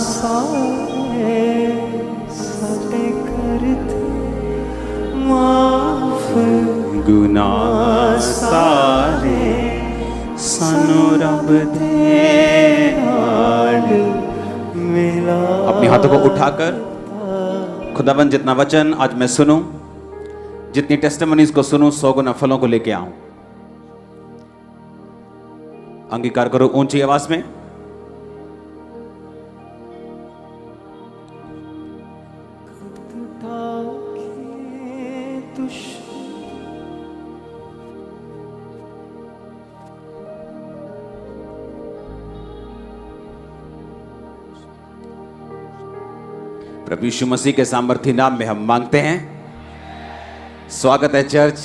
सारे सारे करते माफ, गुनाह सारे सानू रब दे नाल मिला। अपने हाथों को उठाकर खुदावन जितना वचन आज मैं सुनूं, जितनी टेस्टिमनीज को सुनूं, 100 गुना फलों को लेके आऊं। अंगीकार करो ऊंची आवाज में। प्रभु यीशु मसीह के सामर्थी नाम में हम मांगते हैं। स्वागत है चर्च।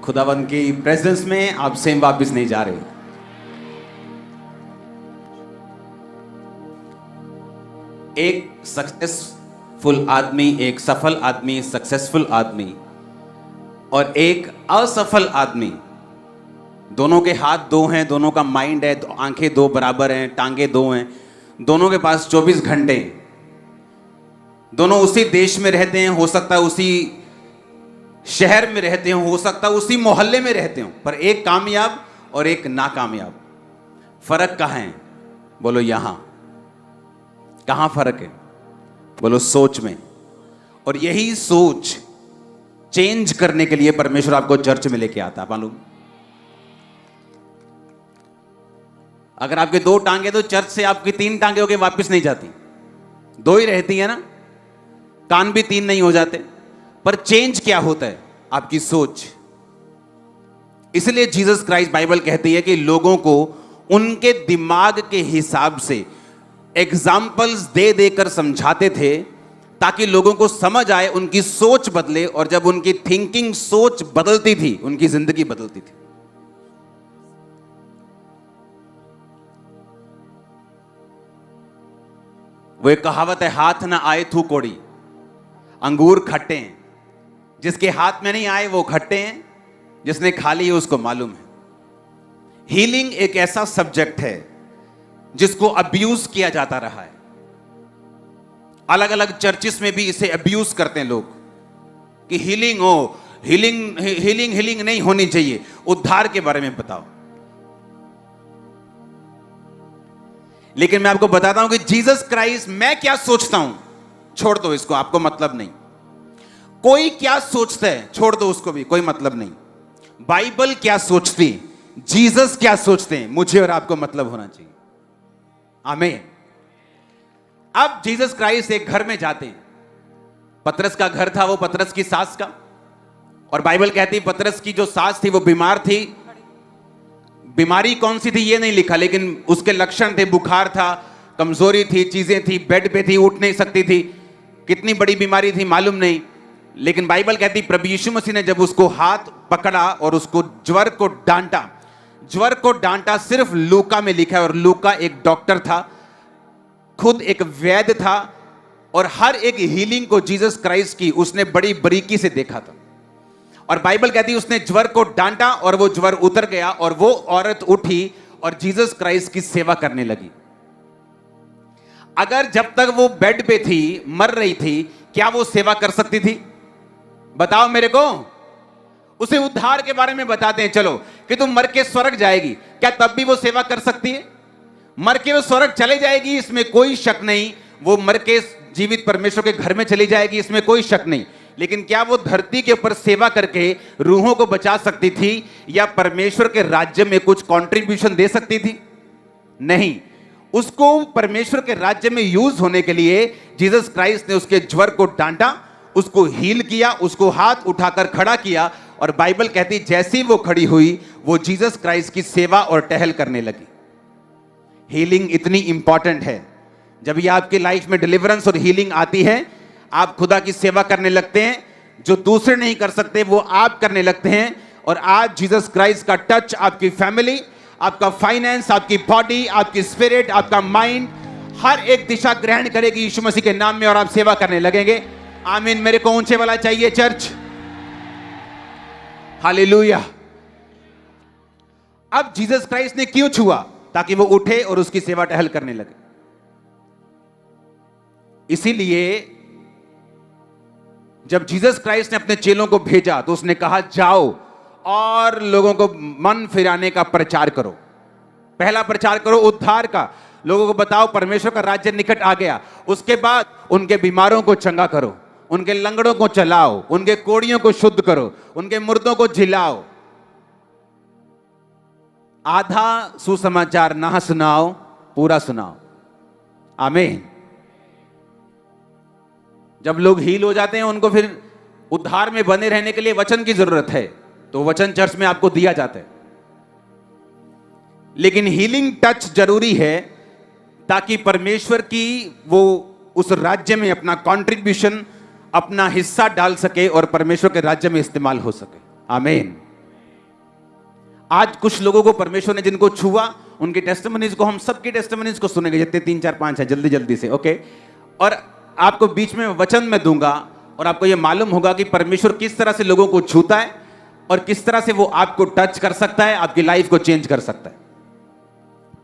खुदावन की प्रेजेंस में आप सेम वापस नहीं जा रहे। एक सक्सेसफुल आदमी, एक सफल आदमी, सक्सेसफुल आदमी और एक असफल आदमी, दोनों के हाथ दो हैं, दोनों का माइंड है, आंखें दो बराबर हैं, टांगे दो हैं, दोनों के पास 24 घंटे, दोनों उसी देश में रहते हैं, हो सकता है उसी शहर में रहते हो, हो सकता है उसी मोहल्ले में रहते हो, पर एक कामयाब और एक नाकामयाब। फर्क कहां है? बोलो यहां। कहां फर्क है? बोलो सोच में। और यही सोच चेंज करने के लिए परमेश्वर आपको चर्च में लेके आता है। मालूम, अगर आपके 2 टांगे तो चर्च से आपकी 3 टांगे होके वापस नहीं जाती, 2 ही रहती है ना। कान भी 3 नहीं हो जाते। पर चेंज क्या होता है? आपकी सोच। इसलिए जीसस क्राइस्ट, बाइबल कहती है कि लोगों को उनके दिमाग के हिसाब से एग्जाम्पल्स दे देकर समझाते थे, ताकि लोगों को समझ आए, उनकी सोच बदले। और जब उनकी थिंकिंग, सोच बदलती थी, उनकी जिंदगी बदलती थी। वो एक कहावत है, हाथ ना आए थू कोड़ी, अंगूर खट्टे हैं। जिसके हाथ में नहीं आए वो खट्टे हैं, जिसने खा लिए उसको मालूम है। हीलिंग एक ऐसा सब्जेक्ट है जिसको अब्यूज किया जाता रहा है। अलग अलग चर्चिस में भी इसे अब्यूज करते हैं लोग कि हीलिंग हो, हीलिंग नहीं होनी चाहिए। उद्धार के बारे में बताओ। लेकिन मैं आपको बताता हूं कि जीसस क्राइस्ट, मैं क्या सोचता हूं छोड़ दो इसको, आपको मतलब नहीं। कोई क्या सोचता है छोड़ दो, उसको भी कोई मतलब नहीं। बाइबल क्या सोचती, जीसस क्या सोचते हैं, मुझे और आपको मतलब होना चाहिए। आमीन। अब जीसस क्राइस्ट एक घर में जाते हैं। पतरस का घर था वो, पतरस की सास का। और बाइबल कहती है पतरस की जो सास थी वो बीमार थी। बीमारी कौन सी थी ये नहीं लिखा, लेकिन उसके लक्षण थे, बुखार था, कमजोरी थी, चीजें थी, बेड पे थी, उठ नहीं सकती थी। कितनी बड़ी बीमारी थी मालूम नहीं। लेकिन बाइबल कहती प्रभु यीशु मसीह ने जब उसको हाथ पकड़ा और उसको ज्वर को डांटा, ज्वर को डांटा सिर्फ लूका में लिखा है। और लूका एक डॉक्टर था, खुद एक वैद्य था, और हर एक हीलिंग को जीसस क्राइस्ट की उसने बड़ी बारीकी से देखा था। और बाइबल कहती है उसने ज्वर को डांटा और वो ज्वर उतर गया और वो औरत उठी और जीसस क्राइस्ट की सेवा करने लगी। अगर जब तक वो बेड पे थी, मर रही थी, क्या वो सेवा कर सकती थी? बताओ मेरे को। उसे उद्धार के बारे में बताते हैं, चलो कि तुम मर के स्वर्ग जाएगी, क्या तब भी वो सेवा कर सकती है? मर के वो स्वर्ग चले जाएगी, इसमें कोई शक नहीं। वो मर के जीवित परमेश्वर के घर में चली जाएगी, इसमें कोई शक नहीं। लेकिन क्या वो धरती के ऊपर सेवा करके रूहों को बचा सकती थी या परमेश्वर के राज्य में कुछ कंट्रीब्यूशन दे सकती थी? नहीं। उसको परमेश्वर के राज्य में यूज होने के लिए जीसस क्राइस्ट ने उसके ज्वर को डांटा, उसको हील किया, उसको हाथ उठाकर खड़ा किया। और बाइबल कहती जैसी वो खड़ी हुई, वो जीसस क्राइस्ट की सेवा और टहल करने लगी। हीलिंग इतनी इंपॉर्टेंट है। जब ये आपकी लाइफ में डिलीवरेंस और हीलिंग आती है, आप खुदा की सेवा करने लगते हैं। जो दूसरे नहीं कर सकते वो आप करने लगते हैं। और आज जीसस क्राइस्ट का टच आपकी फैमिली, आपका फाइनेंस, आपकी बॉडी, आपकी स्पिरिट, आपका माइंड, हर एक दिशा ग्रहण करेगी यीशु मसीह के नाम में, और आप सेवा करने लगेंगे। आमीन। मेरे को ऊंचे वाला चाहिए चर्च। हालेलुया। अब जीसस क्राइस्ट ने क्यों छुआ? ताकि वो उठे और उसकी सेवा टहल करने लगे। इसीलिए जब जीसस क्राइस्ट ने अपने चेलों को भेजा तो उसने कहा जाओ और लोगों को मन फिराने का प्रचार करो। पहला प्रचार करो उद्धार का, लोगों को बताओ परमेश्वर का राज्य निकट आ गया। उसके बाद उनके बीमारों को चंगा करो, उनके लंगड़ों को चलाओ, उनके कोड़ियों को शुद्ध करो, उनके मुर्दों को जिलाओ। आधा सुसमाचार ना सुनाओ, पूरा सुनाओ। आमीन। जब लोग हील हो जाते हैं उनको फिर उद्धार में बने रहने के लिए वचन की जरूरत है, तो वचन चर्च में आपको दिया जाता है। लेकिन हीलिंग टच जरूरी है ताकि परमेश्वर की वो उस राज्य में अपना कंट्रीब्यूशन, अपना हिस्सा डाल सके और परमेश्वर के राज्य में इस्तेमाल हो सके। आमीन। आज कुछ लोगों को परमेश्वर ने जिनको छुआ, उनके टेस्टिमनीज को, हम सबके टेस्टिमनीज को सुनेंगे, जितने 3 4 5 है, जल्दी जल्दी से। ओके। और आपको बीच में वचन में दूंगा और आपको यह मालूम होगा कि परमेश्वर किस तरह से लोगों को छूता है और किस तरह से वो आपको टच कर सकता है, आपकी लाइफ को चेंज कर सकता है।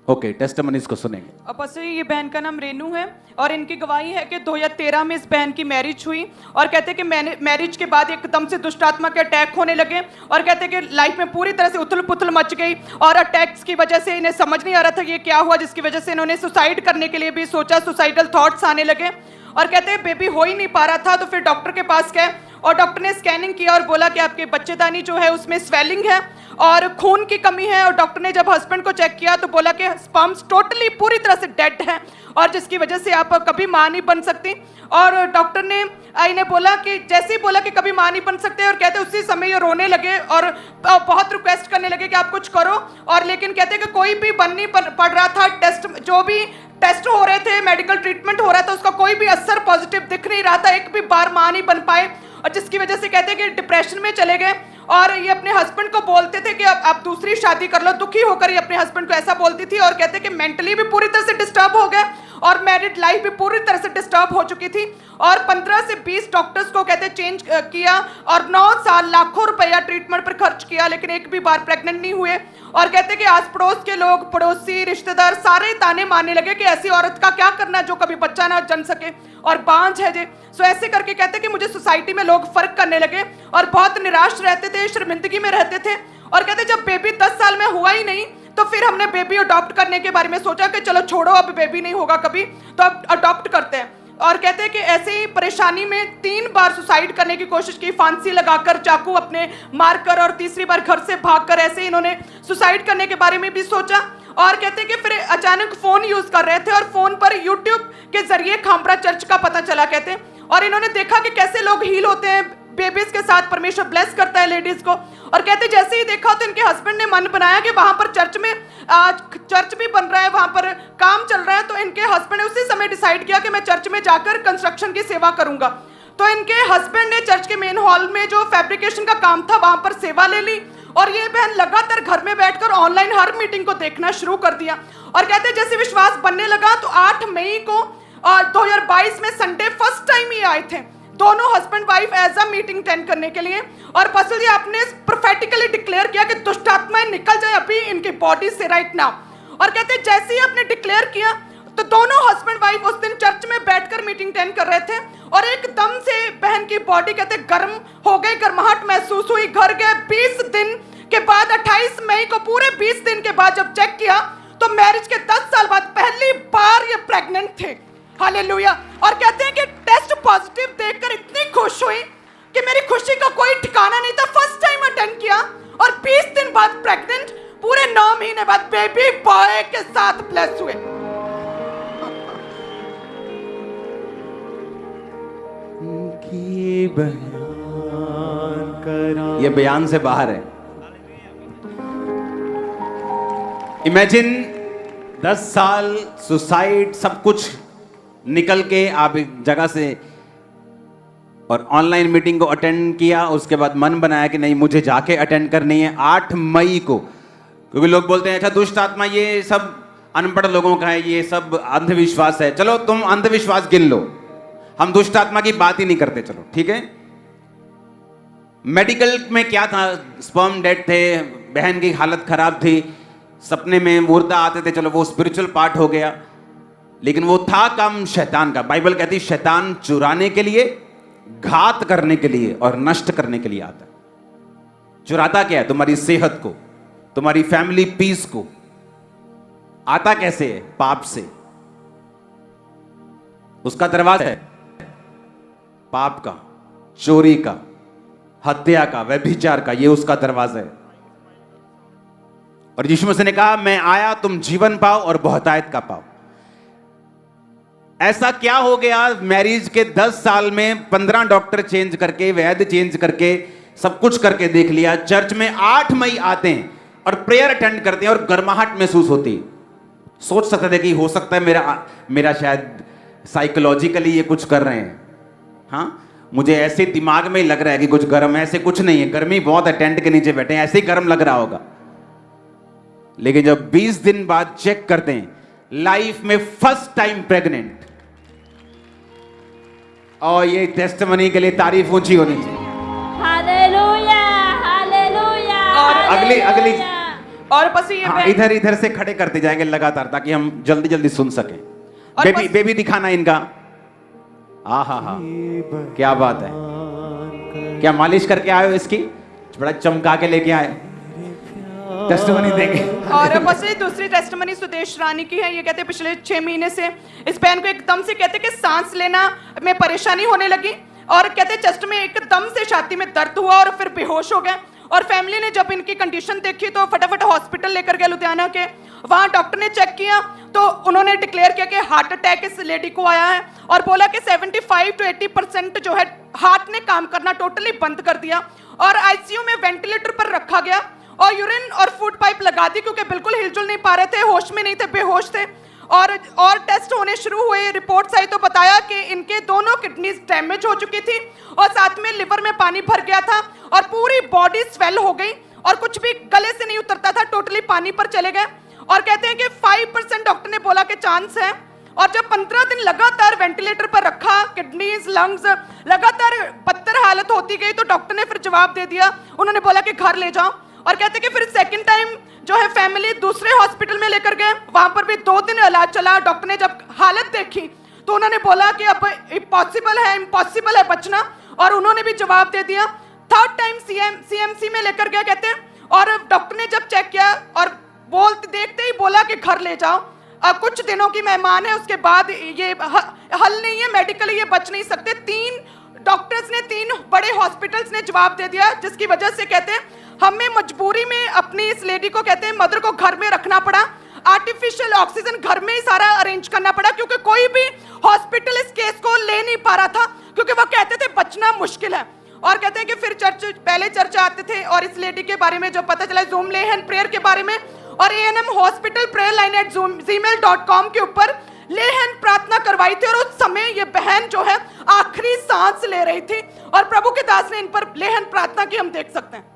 ओके, टेस्टिमनीज को सुनेंगे। अपोस्टल, ये बहन का नाम रेनू है और इनकी गवाही है कि 2013 में इस बहन की मैरिज हुई और कहते हैं कि मैरिज के बाद एकदम से दुष्ट आत्मा के अटैक होने लगे और कहते हैं कि लाइफ में पूरी तरह से उथल पुथल मच गई और अटैक्स की वजह से इन्हें समझ नहीं आ रहा था ये क्या हुआ, जिसकी वजह से इन्होंने सुसाइड करने के लिए भी सोचा, सुसाइडल थॉट्स आने लगे और कहते हैं बेबी हो ही नहीं पा रहा था। तो फिर डॉक्टर के पास गए और डॉक्टर ने स्कैनिंग किया और बोला कि आपके बच्चेदानी जो है उसमें स्वेलिंग है और खून की कमी है। और डॉक्टर ने जब हस्बैंड को चेक किया तो बोला कि स्पर्म्स टोटली पूरी तरह से डेड है और जिसकी वजह से आप कभी मां नहीं बन सकती। और डॉक्टर ने इन्हें बोला कि जैसे ही बोला कि कभी मां नहीं बन सकते और कहते उसी समय ये रोने लगे और बहुत रिक्वेस्ट करने लगे कि आप कुछ करो। और लेकिन कहते कि कोई भी बन नहीं पड़ रहा था, टेस्ट जो भी टेस्ट हो रहे थे, मेडिकल ट्रीटमेंट हो रहा था, उसका कोई भी असर पॉजिटिव दिख नहीं रहा था, एक भी बार मां नहीं बन पाए। और जिसकी वजह से कहते हैं कि डिप्रेशन में चले गए और ये अपने हस्बैंड को बोलते थे कि अब आप दूसरी शादी कर लो। दुखी होकर ये अपने हस्बैंड को ऐसा बोलती थी और कहते कि मेंटली भी पूरी तरह से डिस्टर्ब हो गए और मैरिड लाइफ भी पूरी तरह से डिस्टर्ब हो चुकी थी। और 15 से 20 डॉक्टर्स को कहते चेंज किया और 9 साल लाखों रुपया ट्रीटमेंट पर खर्च किया, लेकिन एक भी बार प्रेग्नेंट नहीं हुए। और कहते कि आस पड़ोस के लोग, पड़ोसी, रिश्तेदार सारे ताने मारने लगे कि ऐसी औरत का क्या करना जो कभी बच्चा ना जन सके और बांझ है जे। सो ऐसे करके कहते कि मुझे सोसाइटी में लोग फर्क करने लगे और बहुत निराश रहते थे, शर्मिंदगी में रहते थे। और कहते जब बेबी 10 साल में हुआ ही नहीं तो फिर हमने बेबी अडॉप्ट करने के बारे में सोचा कि चलो छोड़ो, अब बेबी नहीं होगा कभी तो अब अडॉप्ट करते हैं। और कहते हैं कि ऐसे ही परेशानी में 3 बार सुसाइड करने की कोशिश की, फांसी लगाकर, चाकू अपने मारकर, और तीसरी बार घर से भागकर ऐसे इन्होंने सुसाइड करने के बारे में भी सोचा। और कहते हैं कि फिर अचानक फोन यूज कर रहे थे और फोन पर यूट्यूब के जरिए खामरा चर्च का पता चला कहते हैं, और इन्होंने देखा कि कैसे लोग हील होते हैं, बेबीज के साथ परमेश्वर ब्लेस करता है लेडीज को। और कहते जैसे ही देखा तो इनके हस्बैंड ने मन बनाया कि वहां पर चर्च में चर्च भी बन रहा है, वहां पर काम चल रहा है। तो इनके हस्बैंड ने उसी समय डिसाइड किया कि मैं चर्च में जाकर कंस्ट्रक्शन की सेवा करूंगा। तो इनके हस्बैंड ने चर्च के मेन हॉल में जो फैब्रिकेशन का काम था वहां पर सेवा ले ली और ये बहन लगातार घर में बैठकर ऑनलाइन हर मीटिंग को देखना शुरू कर दिया। और कहते जैसे विश्वास बनने लगा तो 8 मई को 2022 में संडे फर्स्ट टाइम ये आए थे, दोनों husband wife as a meeting attend करने के लिए। और पास्टर जी आपने प्रोफेटिकली डिक्लेयर किया कि दुष्ट आत्माएं निकल जाए अभी इनकी बॉडी से राइट नाउ। और कहते जैसे ही आपने डिक्लेयर किया तो दोनों हस्बैंड वाइफ उस दिन चर्च में बैठकर मीटिंग अटेंड कर रहे थे और एकदम से बहन की बॉडी कहते गर्म हो गई, गर्माहट महसूस हुई। घर गए 20 दिन के बाद 28 मई को पूरे 20 दिन के बाद जब चेक किया तो मैरिज के 10 साल बाद पहली बार ये प्रेग्नेंट थे। हालेलुया। और कहते हैं कि टेस्ट पॉजिटिव देखकर इतनी खुश हुई कि मेरी खुशी का कोई ठिकाना नहीं था। फर्स्ट टाइम अटेंड किया और 20 दिन बाद प्रेग्नेंट, पूरे 9 महीने बाद बेबी बॉय के साथ ब्लेस हुए। ये बयान से बाहर है। इमेजिन 10 साल सुसाइड सब कुछ निकल के आप एक जगह से और ऑनलाइन मीटिंग को अटेंड किया, उसके बाद मन बनाया कि नहीं मुझे जाके अटेंड करनी है 8 मई को, क्योंकि लोग बोलते हैं अच्छा दुष्ट आत्मा ये सब अनपढ़ लोगों का है, ये सब अंधविश्वास है। चलो तुम अंधविश्वास गिन लो, हम दुष्ट आत्मा की बात ही नहीं करते। चलो ठीक है। मेडिकल में क्या था, स्पर्म डेड थे, बहन की हालत खराब थी, सपने में मुर्दा आते थे, चलो वो स्पिरिचुअल पार्ट हो गया। लेकिन वो था काम शैतान का। बाइबल कहती है शैतान चुराने के लिए, घात करने के लिए और नष्ट करने के लिए आता है। चुराता क्या है? तुम्हारी सेहत को, तुम्हारी फैमिली पीस को। आता कैसे है? पाप से। उसका दरवाजा है पाप का, चोरी का, हत्या का, व्यभिचार का। ये उसका दरवाजा है। और यीशु मसीह ने कहा मैं आया तुम जीवन पाओ और बहुतायत का पाओ। ऐसा क्या हो गया? मैरिज के 10 साल में 15 डॉक्टर चेंज करके, वैद्य चेंज करके, सब कुछ करके देख लिया। चर्च में 8 मई आते हैं और प्रेयर अटेंड करते हैं और गर्माहट महसूस होती है। सोच सकते थे कि हो सकता है मेरा शायद साइकोलॉजिकली ये कुछ कर रहे हैं। हाँ, मुझे ऐसे दिमाग में ही लग रहा है कि कुछ गर्म है। ऐसे कुछ नहीं है, गर्मी बहुत है, टेंट के नीचे बैठे हैं, ऐसे ही गर्म लग रहा होगा। लेकिन जब 20 दिन बाद चेक करते हैं, लाइफ में फर्स्ट टाइम प्रेग्नेंट, और ये टेस्टिमनी के लिए तारीफ ऊंची होनी चाहिए। हालेलुया, हालेलुया, और अगली और बस ये हाँ, इधर से खड़े करते जाएंगे लगातार ताकि हम जल्दी जल्दी सुन सकें। बेबी दिखाना इनका। हा, क्या बात है। क्या मालिश करके आए हो इसकी? बड़ा चमका के लेके आए। टेस्टिमनी देंगे। और बस ये दूसरी टेस्टिमनी सुदेश रानी की है। ये कहते हैं पिछले 6 महीने से इस बहन को एकदम से कहते कि सांस लेना में परेशानी होने लगी, और कहते चेस्ट में एकदम से छाती में दर्द हुआ और फिर बेहोश हो गए। और फैमिली ने जब इनकी कंडीशन देखी तो फटाफट हॉस्पिटल लेकर गए लुधियाना के। वहां डॉक्टर ने चेक किया तो उन्होंने डिक्लेयर किया कि हार्ट अटैक इस लेडी को आया है, और बोला कि 75 to 80% जो है हार्ट ने काम करना टोटली बंद कर दिया, और आईसीयू में वेंटिलेटर पर रखा गया और यूरिन और फूड पाइप लगा दी क्योंकि बिल्कुल हिलजुल नहीं पा रहे थे, होश में नहीं थे, बेहोश थे। और टेस्ट होने शुरू हुए, रिपोर्ट्स आई तो बताया कि इनके दोनों किडनीज डैमेज हो चुकी थी और साथ में लिवर में पानी भर गया था और पूरी बॉडी स्वेल हो गई और कुछ भी गले से नहीं उतरता था, टोटली पानी पर चले गए। और कहते हैं कि 5% डॉक्टर ने बोला कि चांस है। और जब 15 दिन लगातार वेंटिलेटर पर रखा, किडनीज, लंग्स लगातार बदतर हालत होती गई, तो डॉक्टर ने फिर जवाब दे दिया। उन्होंने बोला कि घर ले जाओ। और कहते हैं कि फिर सेकंड टाइम जो है फैमिली दूसरे हॉस्पिटल में लेकर गए, वहां पर भी 2 दिन इलाज चला। डॉक्टर ने जब हालत देखी तो उन्होंने बोला कि अब इम्पॉसिबल है बचना, और उन्होंने भी जवाब दे दिया। थर्ड टाइम सीएमसी में लेकर गया कहते हैं, और डॉक्टर ने जब चेक किया और देखते ही बोला कि घर ले जाओ, कुछ दिनों की मेहमान है, उसके बाद ये हल नहीं है, मेडिकली ये बच नहीं सकते। 3 डॉक्टर्स ने, 3 बड़े हॉस्पिटल्स ने जवाब दे दिया, जिसकी वजह से कहते हैं हमें मजबूरी में अपनी इस लेडी को, कहते हैं मदर को, घर में रखना पड़ा। आर्टिफिशियल ऑक्सीजन घर में ही सारा अरेंज करना पड़ा, क्योंकि कोई भी हॉस्पिटल इस केस को ले नहीं पा रहा था, क्योंकि वो कहते थे बचना मुश्किल है। और कहते हैं कि फिर पहले चर्च आते थे और इस लेडी के बारे में जो पता चला, ज़ूम लेहन प्रेयर के बारे में, और ANM hospital prayer line @gmail.com के ऊपर लेहन प्रार्थना करवाई थी। और उस समय ये बहन जो है आखिरी सांस ले रही थी और प्रभु के दास ने इन पर लेहन प्रार्थना की, हम देख सकते हैं।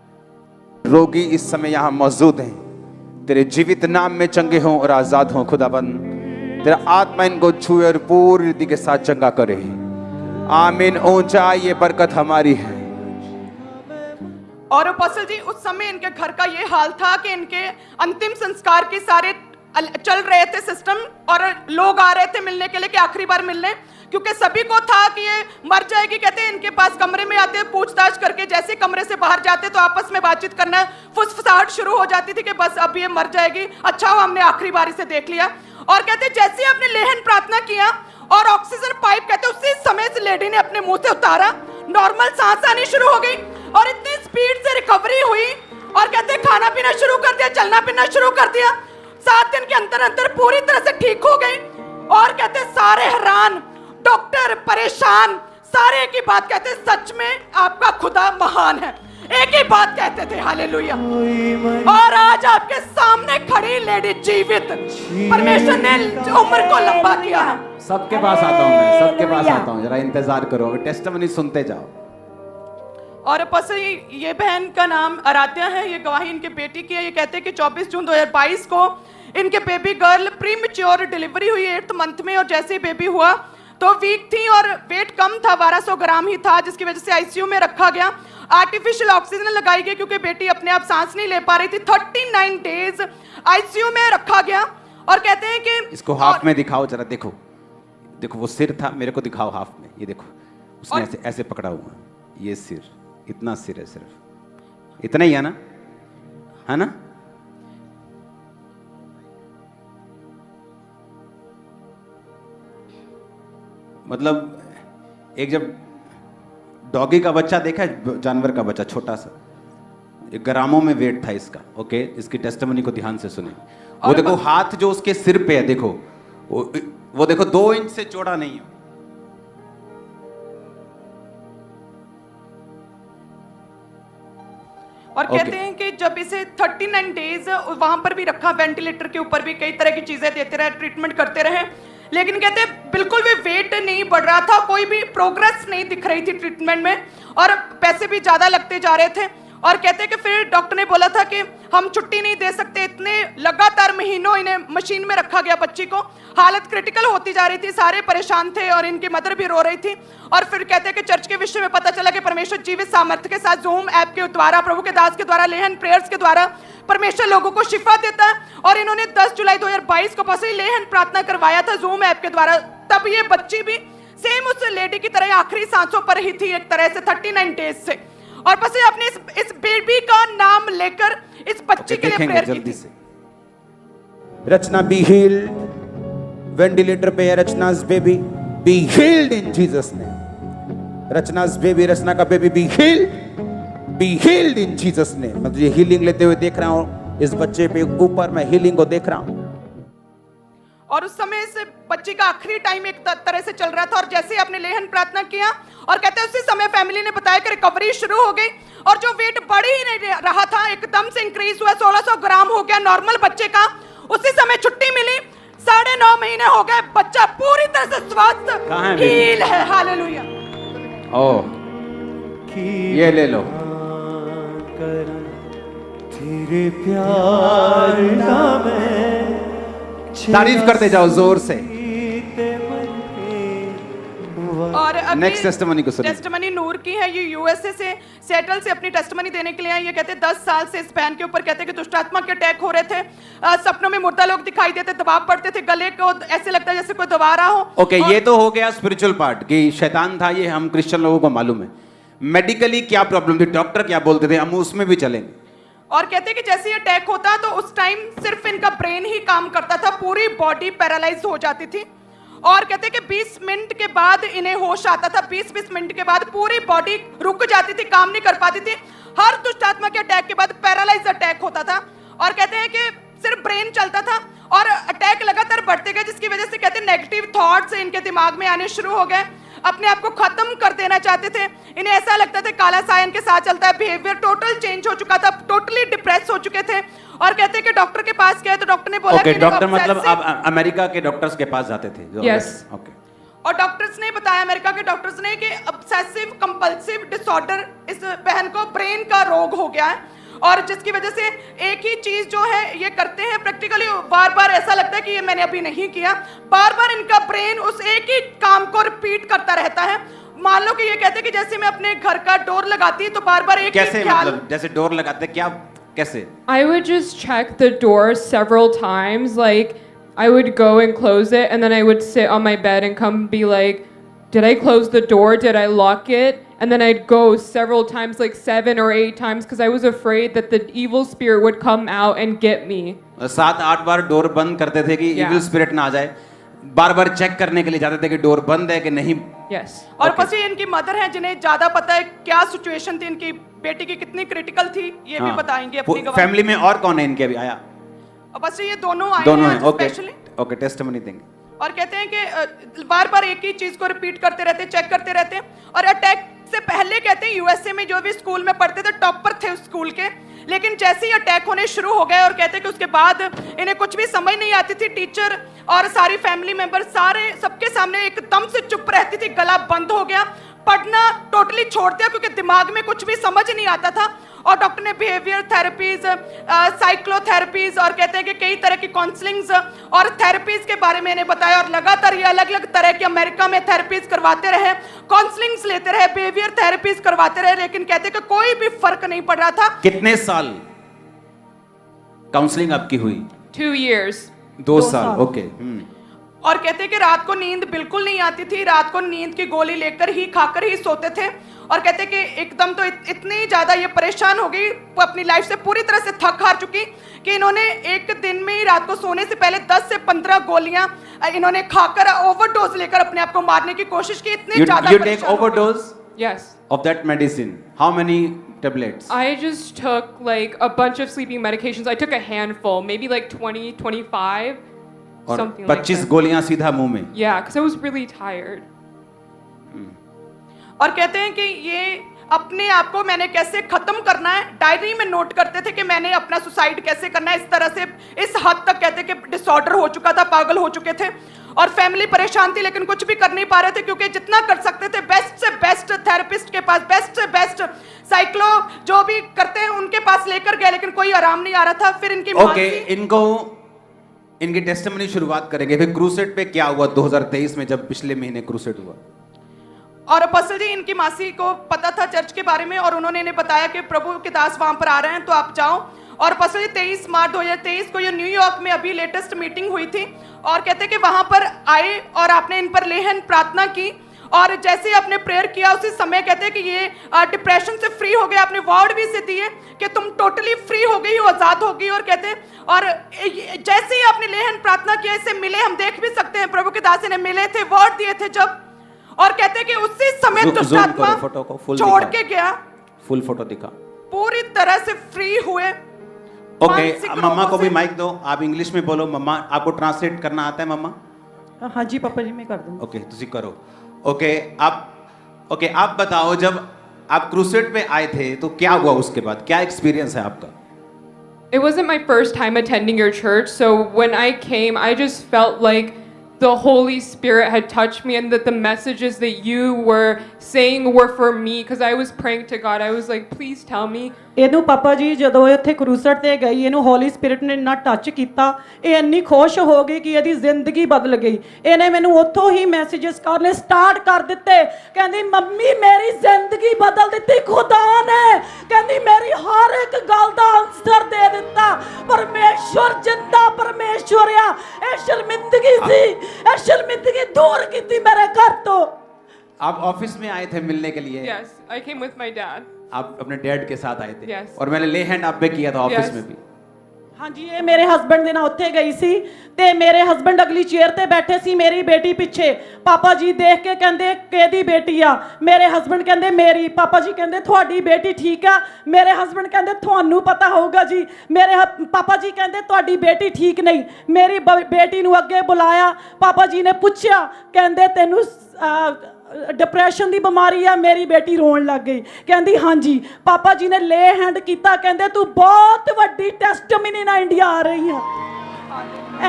रोगी इस समय यहां मौजूद हैं, तेरे जीवित नाम में चंगे हों और आजाद हों। खुदाबंद तेरा आत्मा इनको छुए और पूरी रीति के साथ चंगा करे। आमीन। ऊंचा ये बरकत हमारी है। और अपोस्टल जी, उस समय इनके घर का ये हाल था कि इनके अंतिम संस्कार के सारे चल रहे थे सिस्टम, और लोग आ रहे थे मिलने के लिए कि आखिरी बार मिलने, क्योंकि सभी को था कि ये मर जाएगी। कहते हैं इनके पास कमरे में आते, पूछताछ करके जैसे कमरे से बाहर जाते तो आपस में बातचीत करना, फुसफुसाहट शुरू हो जाती थी कि बस अब ये मर जाएगी, अच्छा हो हमने आखिरी बारी से देख लिया। और कहते जैसे ही आपने लेहन प्रार्थना किया और ऑक्सीजन पाइप, कहते उसी समय से लेडी ने अपने मुंह से उतारा, नॉर्मल सांस आनी शुरू हो गई और इतनी स्पीड से रिकवरी हुई। और कहते खाना पीना शुरू कर दिया, चलना फिरना शुरू कर दिया। 7 दिन के अंदर पूरी तरह से ठीक हो गई। और कहते सारे हैरान, डॉक्टर परेशान, सारे एक ही बात कहते, सच में आपका खुदा महान है। एक ही बात कहते थे, हालेलुया। और आज आपके सामने खड़ी लेडी जीवित, परमेश्वर ने उम्र को लंबा किया है। सबके पास आता हूं मैं, सबके पास आता हूं, जरा इंतजार करो, टेस्टिमनी सुनते जाओ। और बस ये बहन का नाम आराध्या है, ये गवाही इनके बेटी की है। ये कहते हैं कि 24 जून 2022 को इनके बेबी गर्ल प्रीमेच्योर डिलीवरी हुई 8th मंथ में, और जैसे ही बेबी हुआ तो वीक थी और वेट कम था, 1200 ग्राम ही था, जिसकी वजह से आईसीयू में रखा गया। आर्टिफिशियल ऑक्सीजन लगाई गई क्योंकि बेटी अपने आप सांस नहीं ले पा रही थी। 39 डेज आईसीयू में रखा गया। और कहते हैं कि इसको हाफ में दिखाओ जरा, देखो देखो वो सिर था, मेरे को दिखाओ हाफ में, ये देखो उसने ऐसे ऐसे पकड़ा हुआ, ये सिर, इतना सिर है, सिर्फ इतना ही है ना? मतलब एक जब डॉगी का बच्चा देखा है, जानवर का बच्चा छोटा सा, एक ग्रामों में वेट था इसका। ओके, इसकी टेस्टिमनी को ध्यान से सुने। वो देखो हाथ जो उसके सिर पे है, देखो वो देखो 2 इंच से चौड़ा नहीं है। और कहते हैं कि जब इसे 39 डेज वहां पर भी रखा, वेंटिलेटर के ऊपर भी कई तरह की चीजें देते रहे, ट्रीटमेंट करते रहे, लेकिन कहते हैं बिल्कुल भी वेट नहीं बढ़ रहा था, कोई भी प्रोग्रेस नहीं दिख रही थी ट्रीटमेंट में, और पैसे भी ज्यादा लगते जा रहे थे। और कहते हैं कि फिर डॉक्टर ने बोला था कि हम छुट्टी नहीं दे सकते, इतने लगातार महीनों इन्हें मशीन में रखा गया बच्ची को, हालत क्रिटिकल होती जा रही थी, सारे परेशान थे और इनकी मदर भी रो रही थी। और फिर कहते हैं कि चर्च के विषय में पता चला कि परमेश्वर जीवित सामर्थ्य के साथ जूम ऐप के द्वारा, प्रभु के दास के द्वारा, लेहन प्रेयर्स के द्वारा परमेश्वर लोगों को शिफा देता है। और इन्होंने 10 जुलाई 2022 को बस लेहन प्रार्थना करवाया था जूम ऐप के द्वारा, तब ये बच्ची भी सेम उस लेडी की तरह आखिरी सांसों पर ही थी, एक तरह से 39 डेज से। और बस अपने इस बेबी का नाम लेकर इस बच्ची के लिए प्रेयर की थी। रचना बी हील्ड, वेंटिलेटर पे है Rachna's baby, be healed in Jesus name. Rachna's baby, Rachna का baby be healed in Jesus name. मैं तुझे हीलिंग लेते हुए देख रहा हूं, इस बच्चे पे ऊपर मैं हीलिंग को देख रहा हूं। और उस समय इस बच्ची का आखिरी टाइम एक तरह से चल रहा था, और जैसे आपने लेहन प्रार्थना किया, और कहते हैं उसी समय फैमिली ने बताया कि रिकवरी शुरू हो गई, और जो वेट बढ़ ही नहीं रहा था एकदम से इंक्रीज हुआ, 1600 ग्राम हो गया नॉर्मल बच्चे का। उसी समय छुट्टी मिली, 9.5 महीने हो गए, बच्चा पूरी तरह से स्वस्थ हील है। हालेलुया। ओह, ये ले लो। तेरे प्यार का मैं तारीफ करते जाओ जोर से। और नेक्स्ट टेस्टिमनी को सुनिए। टेस्टिमनी नूर की है, ये यूएसए से सेटल से अपनी टेस्टिमनी देने के लिए आई। ये कहते हैं 10 साल से इस बहन के ऊपर कहते हैं कि दुष्टात्मा के अटैक हो रहे थे, सपनों में मुर्दा लोग दिखाई देते, दबाव पड़ते थे, गले को ऐसे लगता है जैसे कोई दबा रहा हो। ओके, ये तो हो गया स्पिरिचुअल पार्ट कि शैतान था, ये हम क्रिश्चियन लोगों को मालूम है। मेडिकली क्या प्रॉब्लम थी, डॉक्टर क्या बोलते थे, हम उसमें भी चलेंगे। और कहते हैं कि जैसे ये अटैक होता तो उस टाइम सिर्फ इनका ब्रेन ही काम करता था, पूरी बॉडी पैरालाइज हो जाती थी। और कहते हैं कि 20 मिनट के बाद इन्हें होश आता था, 20-20 मिनट के बाद पूरी बॉडी रुक जाती थी, काम नहीं कर पाती थी। हर दुष्टात्मा के अटैक के बाद पैरालाइज अटैक होता था, और कहते हैं कि सिर्फ ब्रेन चलता था, और अटैक लगातार बढ़ते गए, जिसकी वजह से कहते हैं नेगेटिव थॉट्स इनके दिमाग में आने शुरू हो गए, अपने आप को खत्म कर देना चाहते थे। इन्हें ऐसा लगता था काला साया इनके साथ चलता है, बिहेवियर टोटल चेंज हो चुका था, टोटली डिप्रेस हो चुके थे। और कहते हैं कि डॉक्टर के पास गए तो डॉक्टर ने बोला कि डॉक्टर मतलब आप अमेरिका के डॉक्टर्स के पास जाते थे? यस। ओके। और डॉक्टर्स ने बताया, अमेरिका के डॉक्टर्स ने, कि ऑब्सेसिव कंपल्सिव डिसऑर्डर इस बहन को ब्रेन का रोग हो गया है, और जिसकी वजह से एक ही चीज जो है ये करते हैं प्रैक्टिकली, बार बार ऐसा लगता है कि ये मैंने अभी नहीं किया, बार बार इनका ब्रेन उस एक ही काम को रिपीट करता रहता है। मान लो कि ये कहते हैं कि जैसे मैं अपने घर का डोर लगाती तो बार बार एक कैसे, ही ख्याल, मतलब जैसे डोर लगाते क्या, कैसे? I would just check the door several times. Like, I would go and close it, and then I would sit on my bed and come be like, did I close the door? Did I lock it? And then I'd go several times, like 7 or 8 times, because I was afraid that the evil spirit would come out and get me. 7-8 bar door बंद करते थे कि Yeah. Evil spirit ना आ जाए, बार बार check करने के लिए जाते थे कि डोर बंद है कि नहीं। Yes. और पसी इनकी मदर है जिन्हें ज्यादा पता है क्या सिचुएशन थी, इनकी बेटी की कितनी क्रिटिकल थी, ये भी बताएंगे अपनी गवाही। फैमिली में और कौन है इनके अभी आया? और बस ये दोनों आए दोनों हैं। हैं ओके स्पेशली। ओके, टेस्टिमनी देंगे। और कहते हैं कि बार बार एक ही चीज को रिपीट करते रहते, चेक करते रहते। और अटैक से पहले कहते हैं यूएसए में जो भी स्कूल में पढ़ते थे टॉपर थे उस स्कूल के, लेकिन जैसे ही अटैक होने शुरू हो गए, और कहते हैं कि उसके बाद इन्हें कुछ भी समझ नहीं आती थी, टीचर और सारी फैमिली मेंबर सारे सबके सामने एकदम से चुप रहती थी, गला बंद हो गया, पढ़ना टोटली छोड़ दिया क्योंकि दिमाग में कुछ भी समझ नहीं आता था। और डॉक्टर ने बिहेवियर थेरेपीज, साइक्लोथेरेपीज, और कहते हैं कि कई तरह की काउंसलिंग्स और थेरेपीज के बारे में इन्हें बताया, और लगातार ये अलग अलग तरह की अमेरिका में थेरेपीज करवाते रहे, काउंसलिंग्स लेते रहे, बिहेवियर थेरेपीज करवाते रहे, लेकिन कहते हैं कि कोई भी फर्क नहीं पड़ रहा था। कितने साल काउंसलिंग आपकी हुई? 2 years. 2 2 साल साल। ओके और कहते हैं कि रात को नींद बिल्कुल नहीं आती थी, रात को नींद की गोली लेकर ही खाकर ही सोते थे। और कहते हैं कि एकदम तो इतनी ज्यादा ये परेशान हो गई, वो अपनी लाइफ से पूरी तरह से थक हार चुकी कि इन्होंने एक दिन में ही रात को सोने से पहले 10 से 15 गोलियां इन्होंने खाकर ओवरडोज लेकर अपने आप को मारने की कोशिश की। इतनी ज्यादा you take परेशान हो गई। overdose Yes. of that medicine. How many tablets? I just took like a bunch of sleeping medications. I took a handful, maybe like 20, 25, और something like 25 that. गोलियां सीधा मुंह में। Yeah, because I was really tired. और कहते हैं कि ये अपने आप को मैंने कैसे खत्म करना है, डायरी में नोट करते थे कि मैंने अपना सुसाइड कैसे करना है। इस तरह से इस हद तक कहते कि डिसऑर्डर हो चुका था, पागल हो चुके थे। और फैमिली परेशान थी लेकिन कुछ भी कर नहीं पा रहे थे, क्योंकि जितना कर सकते थे बेस्ट से बेस्ट थेरेपिस्ट के पास, बेस्ट से बेस्ट साइक्लो जो भी करते हैं उनके पास लेकर गए, लेकिन कोई आराम नहीं आ रहा था। फिर इनकी ओके इनको इनकी टेस्टिमनी शुरुआत करेंगे। फिर क्रूसेड पे क्या हुआ 2023 में जब पिछले महीने क्रूसेड हुआ? और अपोस्टल जी इनकी मासी को पता था चर्च के बारे में और उन्होंने इन्हें बताया कि प्रभु के दास वहां पर आ रहे हैं तो आप जाओ। और अपोस्टल जी 23 मार्च 2023 को ये न्यूयॉर्क में अभी लेटेस्ट मीटिंग हुई थी और कहते कि वहां पर आए और आपने इन पर लेहन प्रार्थना की और जैसे ही आपने प्रेयर किया उसी समय कहते हैं कि ये डिप्रेशन से फ्री हो गए। आपने वर्ड भी से दिए कि तुम टोटली फ्री हो गई हो, आजाद हो गई। और कहते हैं और जैसे ही आपने लेहन प्रार्थना किया, इससे मिले, हम देख भी सकते हैं प्रभु के दास इन्हें मिले थे, वर्ड दिए थे जब, और कहते हैं कि उसी समय zoom दुष्टात्मा करो, फोटो को full छोड़ दिखा। के गया, फुल फोटो दिखा। पूरी तरह से फ्री हुए। ओके मानसिक मम्मा रोगों को भी से- माइक दो, आप इंग्लिश में बोलो। मम्मा आपको ट्रांसलेट करना आता है मम्मा? हाँ जी पापा जी मैं कर दूंगा। ओके तुसी करो। ओके आप बताओ जब आप क्रूसेड पे आए थे तो क्या हुआ उसके बाद, क्या एक्सपीरियंस है आपका? It wasn't my first time attending your church, so when I came, I just felt like the Holy Spirit had touched me and that the messages that you were saying were for me because I was praying to God. I was like, please tell me. ਇਹਨੂੰ ਪਾਪਾ ਜੀ ਜਦੋਂ ਇਹ ਉੱਥੇ ਕਰੂਸਟ ਤੇ ਗਈ, ਇਹਨੂੰ ਹੋਲੀ spirit ਨੇ ਇੰਨਾ ਟੱਚ ਕੀਤਾ, ਇਹ ਇੰਨੀ ਖੁਸ਼ ਹੋ ਗਈ ਕਿ ਇਹਦੀ ਜ਼ਿੰਦਗੀ ਬਦਲ ਗਈ। ਇਹਨੇ ਮੈਨੂੰ ਉੱਥੋਂ ਹੀ ਮੈਸੇजेस ਕਰਨੇ ਸਟਾਰਟ ਕਰ ਦਿੱਤੇ। ਕਹਿੰਦੀ ਮੰਮੀ ਮੇਰੀ ਜ਼ਿੰਦਗੀ ਬਦਲ ਦਿੱਤੀ ਖੁਦਾ ਨੇ, ਕਹਿੰਦੀ ਮੇਰੀ ਹਰ ਇੱਕ ਗੱਲ ਦਾ ਆਨਸਰ ਦੇ ਦਿੱਤਾ। ਪਰਮੇਸ਼ਵਰ ਜਿੰਦਾ ਪਰਮੇਸ਼ਵਰ ਆ। ਇਹ ਸ਼ਰਮਿੰਦਗੀ ਸੀ, ਇਹ ਸ਼ਰਮਿੰਦਗੀ ਦੂਰ ਕੀਤੀ ਮੇਰੇ ਘਰ ਤੋਂ। आप ऑफिस में आए थे मिलने के लिए? Yes, I came with my dad. आप अपने डैड के साथ आए थे? Yes. और मैंने ले हैंड आप पे किया था ऑफिस Yes. में भी। ਹਾਂਜੀ ਇਹ ਮੇਰੇ ਹਸਬੰਡ ਦੇ ਨਾਲ ਉੱਥੇ ਗਈ ਸੀ ਤੇ ਮੇਰੇ ਹਸਬੰਡ ਅਗਲੀ ਚੇਅਰ ਤੇ ਬੈਠੇ ਸੀ ਮੇਰੀ ਬੇਟੀ ਪਿੱਛੇ। ਪਾਪਾ ਜੀ ਦੇਖ ਕੇ ਕਹਿੰਦੇ ਕਿਹਦੀ ਬੇਟੀ ਆ? ਮੇਰੇ ਹਸਬੰਡ ਕਹਿੰਦੇ ਮੇਰੀ। ਪਾਪਾ ਜੀ ਕਹਿੰਦੇ ਤੁਹਾਡੀ ਬੇਟੀ ਠੀਕ ਆ? ਮੇਰੇ ਹਸਬੰਡ ਕਹਿੰਦੇ ਤੁਹਾਨੂੰ ਪਤਾ ਹੋਊਗਾ ਜੀ। ਪਾਪਾ ਜੀ ਕਹਿੰਦੇ ਤੁਹਾਡੀ ਬੇਟੀ ਠੀਕ ਨਹੀਂ। ਮੇਰੀ ਬੇਟੀ ਨੂੰ ਅੱਗੇ ਬੁਲਾਇਆ, ਪਾਪਾ ਜੀ ਨੇ ਪੁੱਛਿਆ, ਕਹਿੰਦੇ ਤੈਨੂੰ डिप्रेशन की बीमारी है? मेरी बेटी रोन लग गई, कहती हाँ जी। पापा जी ने ले हैंड किया, कहते तू बहुत वड्डी टेस्टमनी ना इंडिया आ रही है।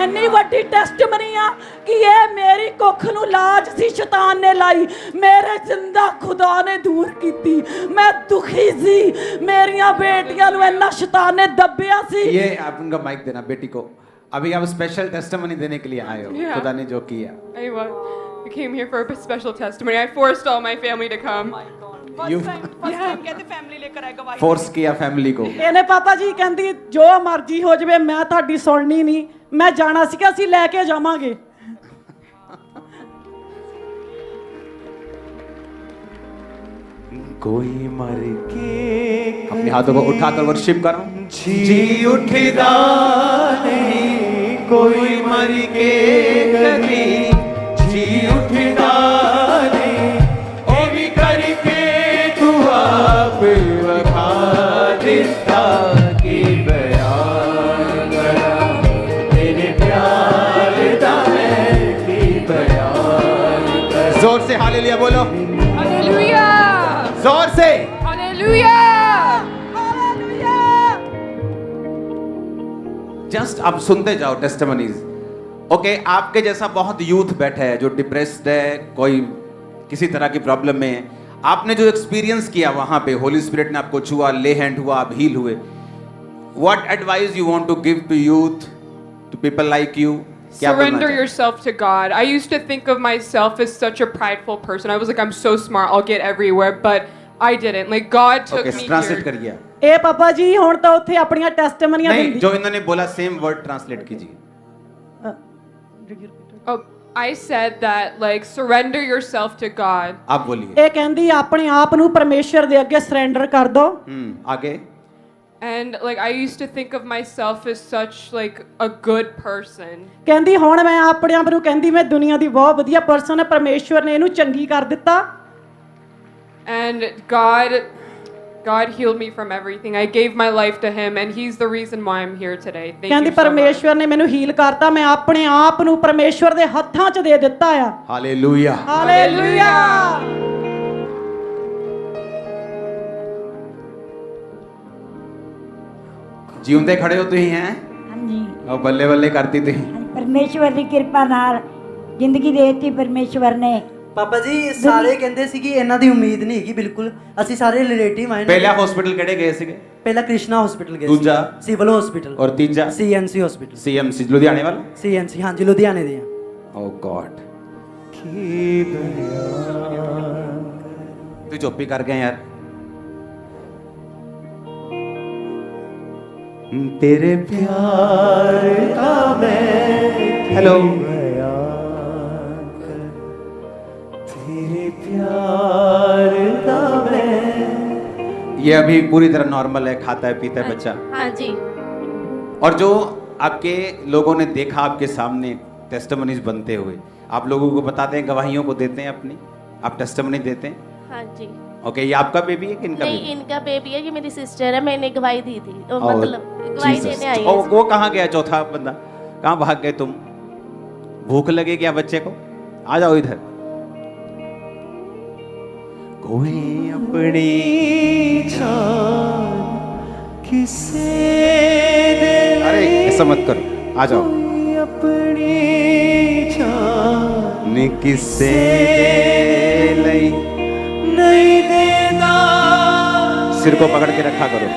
इन्नी वड्डी टेस्टमनी आ कि ये मेरी कुख नू लाज सी शैतान ने लाई, मेरे जिंदा खुदा ने दूर की। मैं दुखी सी, मेरिया बेटियां नू इन्ना शैतान ने दबिया सी। ये आप उनका माइक देना बेटी को। अभी आप स्पेशल टेस्टिमनी देने के लिए आए हो। Yeah. खुदा ने जो किया। I came here for a special testimony. I forced all my family to come. You- first time कहते फैमिली लेकर आए गवाही। फोर्स किया फैमिली को। ਇਹਨੇ ਪਾਪਾ ਜੀ ਕਹਿੰਦੀ ਜੋ ਮਰਜ਼ੀ ਹੋ ਜਾਵੇ ਮੈਂ ਤੁਹਾਡੀ ਸੁਣਨੀ ਨਹੀਂ, ਮੈਂ ਜਾਣਾ ਸੀਗਾ, ਅਸੀਂ ਲੈ ਕੇ ਜਾਵਾਂਗੇ। कोई मर के अपने हाथों को उठाकर वर्शिप करो। जी उठदा नहीं, कोई मर के कभी जी उठदा नहीं। ओ भी करके तू आप वखा दिता कि बयान करा तेरे प्यार दा मैं की बयान करा। जोर से हालेलुया बोलो। Hallelujah! जोर से। Hallelujah! जस्ट आप सुनते जाओ टेस्टिमनीज। ओके आपके जैसा बहुत यूथ बैठा है जो डिप्रेस्ड है, कोई किसी तरह की प्रॉब्लम में है। आपने जो एक्सपीरियंस किया वहां पे, होली स्पिरिट ने आपको छुआ, ले हैंड हुआ, आप हील हुए। What advice you want to give to youth, to people like you? Surrender yourself to God. I used to think of myself as such a prideful person. I was like, I'm so smart, I'll get everywhere, but I didn't. Like God took me translate here. करिए। ਇਹ ਪਾਪਾ ਜੀ ਹੁਣ ਤਾਂ ਉੱਥੇ ਆਪਣੀਆਂ ਟੈਸਟਮਨੀਆਂ नहीं ਦਿੰਦੀ। जो इन्होंने बोला सेम वर्ड ट्रांसलेट कीजिए। Oh, I said that like surrender yourself to God. आप बोलिए। ਇਹ ਕਹਿੰਦੀ ਆਪਣੇ ਆਪ ਨੂੰ ਪਰਮੇਸ਼ਵਰ ਦੇ ਅੱਗੇ ਸਰੈਂਡਰ ਕਰ ਦਿਓ। आगे। And like I used to think of myself as such like a good person. ਕਹਿੰਦੀ ਹੁਣ ਮੈਂ ਆਪਣੇ ਆਪ ਨੂੰ ਕਹਿੰਦੀ ਮੈਂ ਦੁਨੀਆ ਦੀ ਬਹੁਤ ਵਧੀਆ ਪਰਸਨ ਹੈ, ਪਰਮੇਸ਼ਵਰ ਨੇ ਇਹਨੂੰ ਚੰਗੀ ਕਰ ਦਿੱਤਾ। And God healed me from everything. I gave my life to him and he's the reason why I'm here today. Thank ਕਹਿੰਦੀ you so much. ਪਰਮੇਸ਼ਵਰ ਨੇ ਮੈਨੂੰ ਹੀਲ ਕਰਤਾ, ਮੈਂ ਆਪਣੇ ਆਪ ਨੂੰ ਪਰਮੇਸ਼ਵਰ ਦੇ ਹੱਥਾਂ 'ਚ ਦੇ ਦਿੱਤਾ ਆ। हालेलुया। ਹਾਲੇਲੂਇਆ। ਜਿਉਂਦੇ ਖੜੇ ਹੋ ਤੁਸੀਂ हैं? ਹਾਂਜੀ और बल्ले बल्ले करती थी। ਪਰਮੇਸ਼ਵਰ ਦੀ ਕਿਰਪਾ ਨਾਲ ਜ਼ਿੰਦਗੀ ਦੇ ਦਿੱਤੀ ਪਰਮੇਸ਼ਵਰ ਨੇ। ਪਾਪਾ ਜੀ ਸਾਰੇ ਕਹਿੰਦੇ ਸੀ ਕਿ ਇਹਨਾਂ ਦੀ ਉਮੀਦ ਨਹੀਂ ਹੈਗੀ ਬਿਲਕੁਲ। ਅਸੀਂ ਸਾਰੇ ਰਿਲੇਟਿਵ ਆਏ पहला हॉस्पिटल ਕਿਹੜੇ ਗਏ ਸੀਗੇ? ਪਹਿਲਾ ਕ੍ਰਿਸ਼ਨਾ ਹਸਪੀਟਲ ਗਏ ਦੂਜਾ? ਸਿਵਲ ਹਸਪੀਟਲ और तीजा? CNC hospital. सीएमसी लुधियाने वाला? ਸੀਐਨਸੀ ਹਾਂਜੀ ਲੁਧਿਆਣੇ ਦੇ ਆ। Oh God. तू चुप ही कर गए यार। तेरे प्यार का मैं हेलो। तेरे प्यार का मैं। ये अभी पूरी तरह नॉर्मल है, खाता है पीता है बच्चा। हाँ जी। और जो आपके लोगों ने देखा आपके सामने टेस्टिमनीज बनते हुए, आप लोगों को बताते हैं, गवाहियों को देते हैं अपनी, आप टेस्टिमनी देते हैं। हाँ जी। ओके, ये आपका बेबी है कि इनका नहीं बेबी? इनका बेबी है, ये मेरी सिस्टर है, मैंने गवाही दी थी। ओ, मतलब गवाही Jesus। देने आई ओ, है। वो कहाँ गया चौथा बंदा? कहाँ भाग गए तुम? भूख लगे क्या बच्चे को? आ जाओ इधर। कोई अपनी जान किसे दे अरे ऐसा मत करो, आ जाओ। कोई अपनी जान किसे दे लई। नहीं देता। सिर को पकड़ के रखा करो।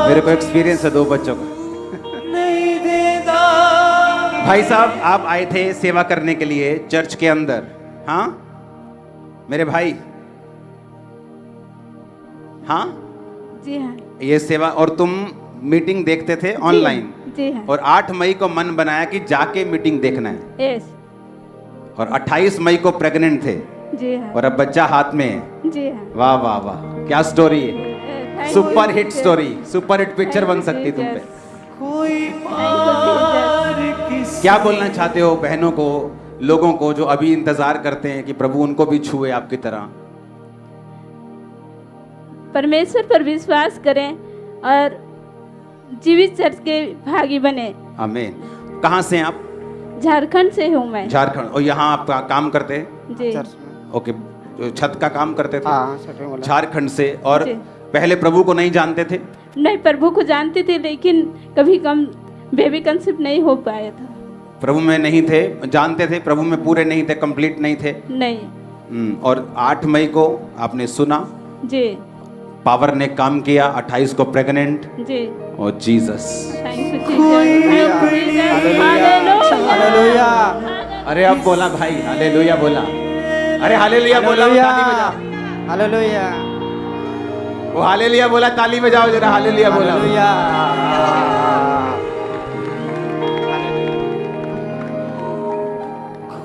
मेरे को एक्सपीरियंस है 2 बच्चों का। नहीं देता। भाई साहब, आप आए थे सेवा करने के लिए चर्च के अंदर, हाँ मेरे भाई? हाँ जी हाँ। ये सेवा, और तुम मीटिंग देखते थे ऑनलाइन? जी हाँ। और 8 मई को मन बनाया कि जाके मीटिंग देखना है, यस। और 28 मई को प्रेग्नेंट थे, जी हाँ। और अब बच्चा हाथ में है। जी हाँ। वाह वाह वाह, क्या स्टोरी है। Thank super you, hit Jesus. Story, super hit picture Thank बन you, सकती तुम पे। Jesus. कोई Thank you, Jesus. किस क्या बोलना चाहते हो बहनों को, लोगों को जो अभी इंतजार करते हैं कि प्रभु उनको भी छुए आपकी तरह? परमेश्वर पर विश्वास करें और जीवित चर्च के भागी बने। आमीन। कहाँ से हैं आप? झारखंड से हूँ मैं। झारखंड। और यहाँ आप काम करते हैं? जी। ओके, छत का काम करते थे? झारखंड से। और जी। पहले प्रभु को नहीं जानते थे? नहीं, प्रभु को जानती थी लेकिन कभी कम बेबी कंसीव नहीं हो पाया था। प्रभु में नहीं थे, जानते थे, प्रभु में पूरे नहीं थे, कंप्लीट नहीं थे। नहीं। और 8 मई को आपने सुना, जी। पावर ने काम किया, 28 को प्रेग्नेंट। जी। और जीसस। Thank you hallelujah. अरे अब बोला भाई, हालेलुया बोला। अरे हालेलुया बोला, ताली बजाओ। हालेलुया। वो हालेलुया बोला, ताली बजाओ जरा, हालेलुया बोला।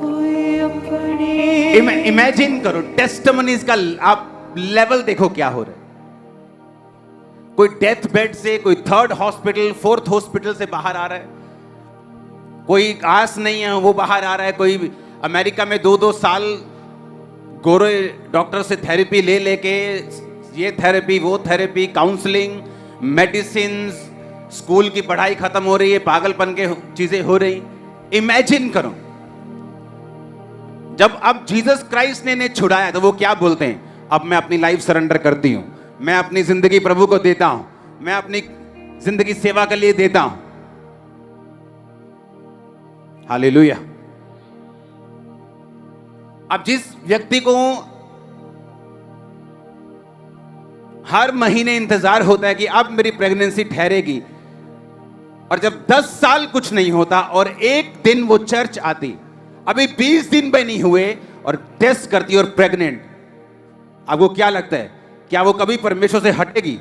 कोई अपनी इमेजिन करो, टेस्टिमनीज का आप लेवल देखो क्या हो रहा है। कोई डेथ बेड से, कोई 3rd हॉस्पिटल 4th हॉस्पिटल से बाहर आ रहा है, कोई आस नहीं है वो बाहर आ रहा है, कोई अमेरिका में 2-2 साल गोरे डॉक्टर से थेरेपी ले लेके, ये थेरेपी वो थेरेपी, काउंसलिंग, मेडिसिन, स्कूल की पढ़ाई खत्म हो रही है, पागलपन के चीजें हो रही। इमेजिन करो, जब अब जीसस क्राइस्ट ने इन्हें छुड़ाया तो वो क्या बोलते हैं? अब मैं अपनी लाइफ सरेंडर करती हूं, मैं अपनी जिंदगी प्रभु को देता हूं, मैं अपनी जिंदगी सेवा के लिए देता हूं। हालेलुया। अब जिस व्यक्ति को हर महीने इंतजार होता है कि अब मेरी प्रेगनेंसी ठहरेगी, और जब 10 साल कुछ नहीं होता और एक दिन वो चर्च आती, अभी 20 दिन भी नहीं हुए और टेस्ट करती और प्रेग्नेंट, आपको क्या लगता है? क्या वो कभी परमेश्वर से हटेगी?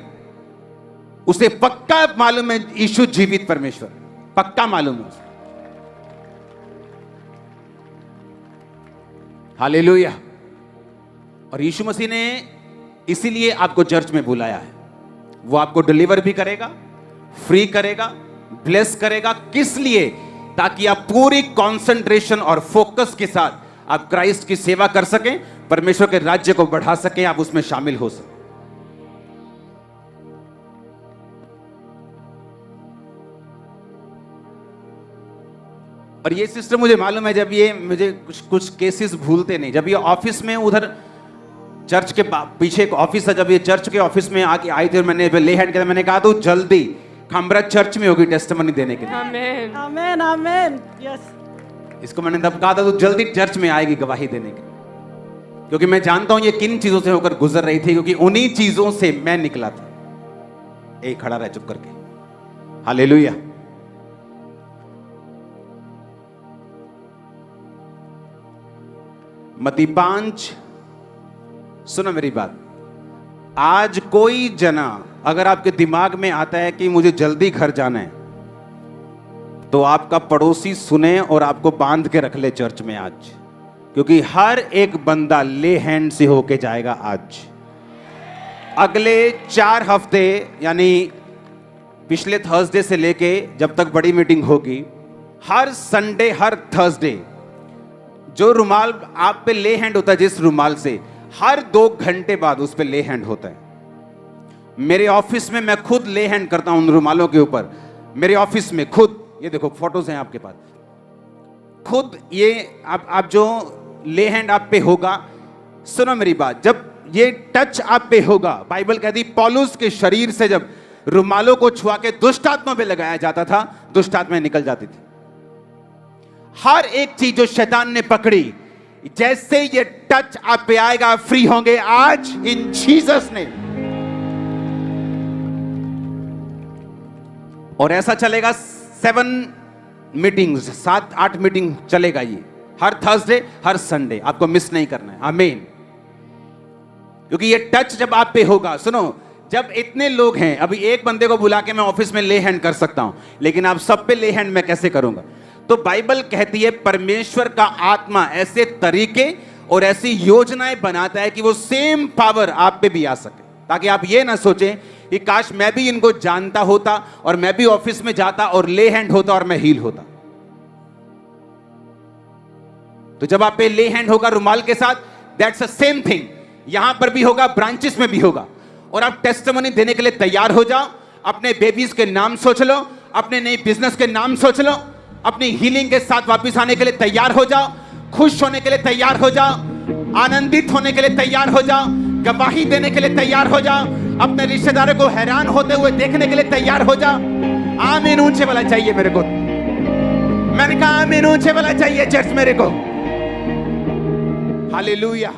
उसे पक्का मालूम है यीशु जीवित परमेश्वर, पक्का मालूम है उसे। हालेलुया। और यीशु मसीह ने इसीलिए आपको चर्च में बुलाया है। वो आपको डिलीवर भी करेगा, फ्री करेगा, ब्लेस करेगा। किस लिए? ताकि आप पूरी कंसंट्रेशन और फोकस के साथ आप क्राइस्ट की सेवा कर सकें, परमेश्वर के राज्य को बढ़ा सकें, आप उसमें शामिल हो सकें। और ये सिस्टर मुझे मालूम है, जब ये मुझे कुछ केसेस भूलते नहीं। जब ये ऑफिस में उधर चर्च के पीछे एक ऑफिस है, जब ये चर्च के ऑफिस में आके आई थी और मैंने ले हैंड किया, मैंने कहा तो जल्दी खंबरा चर्च में होगी टेस्टिमनी देने के लिए। Amen. आमेन आमेन यस इसको मैंने तब कहा था तो जल्दी चर्च में आएगी गवाही देने के लिए, क्योंकि मैं जानता हूं ये किन चीजों से होकर गुजर रही थी, क्योंकि उन्हीं चीजों से मैं निकला था। एक खड़ा रह चुप करके। हालेलुया। मत्ती 5, सुनो मेरी बात। आज कोई जना अगर आपके दिमाग में आता है कि मुझे जल्दी घर जाना है, तो आपका पड़ोसी सुने और आपको बांध के रख ले चर्च में आज, क्योंकि हर एक बंदा ले हैंड से होके जाएगा आज। अगले 4 हफ्ते, यानी पिछले थर्सडे से लेके जब तक बड़ी मीटिंग होगी, हर संडे हर थर्सडे जो रुमाल आप पे ले हैंड होता है, जिस रुमाल से हर 2 घंटे बाद उस पे ले हैंड होता है। मेरे ऑफिस में मैं खुद ले हैंड करता हूं उन रुमालों के ऊपर। मेरे ऑफिस में खुद, ये देखो फोटोज हैं आपके पास, खुद ये आप जो ले हैंड आप पे होगा, सुनो मेरी बात, जब ये टच आप पे होगा, बाइबल कहती पौलुस के शरीर से जब रुमालों को छुआ के दुष्ट आत्मा पे लगाया जाता था, दुष्ट आत्माएं निकल जाती थी। हर एक चीज जो शैतान ने पकड़ी, जैसे ये टच आप पे आएगा, फ्री होंगे आज इन जीसस ने। और ऐसा चलेगा 7 मीटिंग्स, 7-8 मीटिंग चलेगा ये, हर थर्सडे हर संडे, आपको मिस नहीं करना है। आमीन। क्योंकि ये टच जब आप पे होगा, सुनो, जब इतने लोग हैं, अभी एक बंदे को बुला के मैं ऑफिस में ले हैंड कर सकता हूं, लेकिन आप सब पे ले हैंड मैं कैसे करूंगा? तो बाइबल कहती है परमेश्वर का आत्मा ऐसे तरीके और ऐसी योजनाएं बनाता है कि वो सेम पावर आप पे भी आ सके, ताकि आप ये ना सोचें कि काश मैं भी इनको जानता होता और मैं भी ऑफिस में जाता और ले हैंड होता और मैं हील होता। तो जब आप पे ले हैंड होगा रुमाल के साथ, दैट्स अ सेम थिंग, यहां पर भी होगा, ब्रांचेस में भी होगा। और आप टेस्टिमनी देने के लिए तैयार हो जाओ। अपने बेबीज के नाम सोच लो, अपने नए बिजनेस के नाम सोच लो, अपनी हीलिंग के साथ वापस आने के लिए तैयार हो जाओ, खुश होने के लिए तैयार हो जाओ, आनंदित होने के लिए तैयार हो जाओ, गवाही देने के लिए तैयार हो जाओ, अपने रिश्तेदारों को हैरान होते हुए देखने के लिए तैयार हो जाओ। आमीन ऊंचे वाला चाहिए मेरे को। मैंने कहा आमीन ऊंचे वाला चाहिए चर्च मेरे को। हालेलुया।